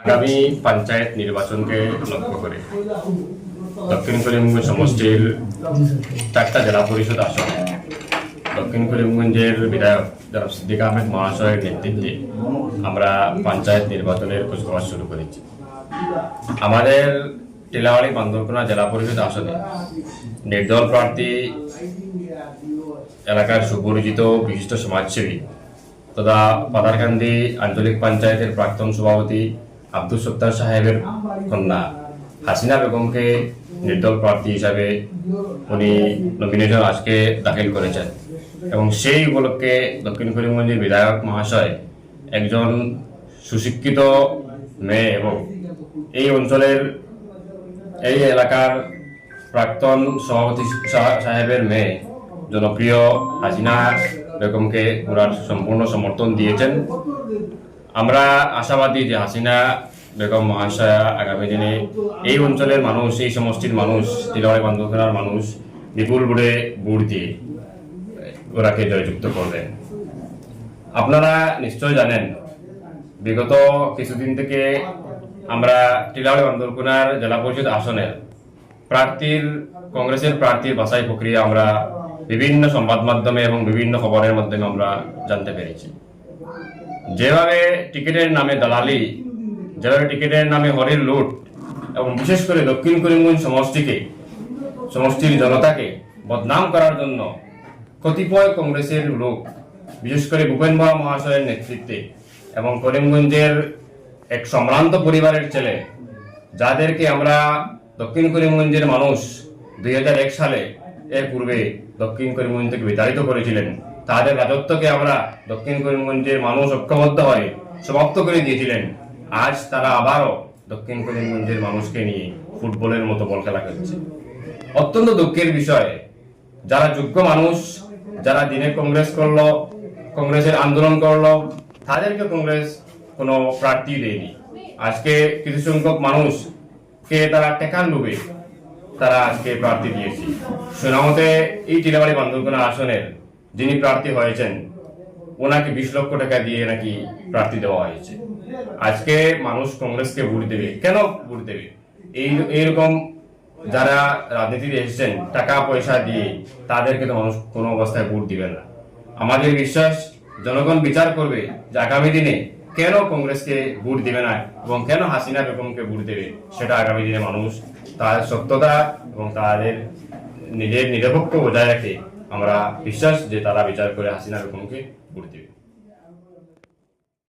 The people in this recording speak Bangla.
আগামী পঞ্চায়েত নির্বাচনকে লক্ষ্য করে দক্ষিণ করিমগঞ্জ সমষ্টির 4টা জেলা পরিষদ আসনে দক্ষিণ করিমগঞ্জের বিধায়ক জনাব সিদ্দিক আহমেদ মহাশয়ের নেতৃত্বে আমরা পঞ্চায়েত নির্বাচনের কুচকাওয়াজ শুরু করেছি। আমাদের টিলাওয়াড়ি বান্দরকোনা জেলা পরিষদ আসনে নির্দল প্রার্থী এলাকার সুপরিচিত বিশিষ্ট সমাজসেবী তথা পাতারকান্দি আঞ্চলিক পঞ্চায়েতের প্রাক্তন সভাপতি আব্দুল সত্তার সাহেবের কন্যা হাসিনা বেগমকে নির্দল প্রার্থী হিসাবে উনি নমিনেশন আজকে দাখিল করেছেন এবং সেই উপলক্ষে দক্ষিণ করিমগঞ্জের বিধায়ক মহাশয় একজন সুশিক্ষিত মেয়ে এবং এই অঞ্চলের এই এলাকার প্রাক্তন সভাপতি সাহেবের মেয়ে জনপ্রিয় হাসিনা বেগমকে ওনার সম্পূর্ণ সমর্থন দিয়েছেন। আমরা আশাবাদী যে হাসিনা বেগম মহাশয়া আগামী দিনে এই অঞ্চলের মানুষ, এই সমষ্টির মানুষ, টিলাওয়াড়ি বান্দরকোনার মানুষ বিপুল ভোট দিয়ে ওরাকে জয়যুক্ত করবেন। আপনারা নিশ্চয় জানেন বিগত কিছুদিন থেকে আমরা টিলাওয়াড়ি বান্দরকোনার জেলা পরিষদ আসনের কংগ্রেসের প্রার্থীর বাছাই প্রক্রিয়া আমরা বিভিন্ন সংবাদ মাধ্যমে এবং বিভিন্ন খবরের মাধ্যমে আমরা জানতে পেরেছি। যেভাবে টিকিটের নামে দালালি, যেভাবে টিকিটের নামে হরির লুট এবং বিশেষ করে দক্ষিণ করিমগঞ্জ সমষ্টির জনতাকে বদনাম করার জন্য কতিপয় কংগ্রেসের লোক, বিশেষ করে ভূপেন বাবা মহাশয়ের নেতৃত্বে এবং করিমগঞ্জের এক সম্ভ্রান্ত পরিবারের ছেলে, যাদেরকে আমরা দক্ষিণ করিমগঞ্জের মানুষ 2001 সালে এর পূর্বে দক্ষিণ করিমগঞ্জ থেকে বিতাড়িত করেছিলেন, তাদের রাজত্বকে আমরা দক্ষিণ করিমগঞ্জের মানুষ ঐক্যবদ্ধ হয়ে সমাপ্ত করে দিয়েছিলেন। আজ তারা আবারও দক্ষিণ করিমগঞ্জের মানুষকে নিয়ে ফুটবলের মতো বল খেলা খেলছে। অত্যন্ত দুঃখের বিষয়, যারা যোগ্য মানুষ, যারা দিনে কংগ্রেস করলো, কংগ্রেসের আন্দোলন করলো, তাদেরকে কংগ্রেস কোনো প্রার্থী দেয়নি। আজকে কিছু সংখ্যক মানুষকে তারা টেকার লোভে তারা আজকে প্রার্থী দিয়েছে। সুনামতে এই টিলাওয়াড়ি বান্দরকোনা আসনের যিনি প্রার্থী হয়েছেন ওনাকে 20 লক্ষ টাকা দিয়ে নাকি প্রার্থী দেওয়া হয়েছে। আজকে মানুষ কংগ্রেসকে ভোট দেবে, কেন ভোট দেবে? এইরকম যারা রাজনীতিতে এসেছেন টাকা পয়সা দিয়ে, তাদেরকে তো মানুষ কোনো অবস্থায় ভোট দিবে না। আমাদের বিশ্বাস জনগণ বিচার করবে যে আগামী দিনে কেন কংগ্রেসকে ভোট দিবে না এবং কেন হাসিনা বেগমকে ভোট দেবে, সেটা আগামী দিনে মানুষ তার সত্যতা এবং তাদের নিজের নিরপেক্ষ বজায় রাখে আমরা বিশ্বাস যে তারা বিচার করে হাসিনা বেগমকে ভোট দেবে।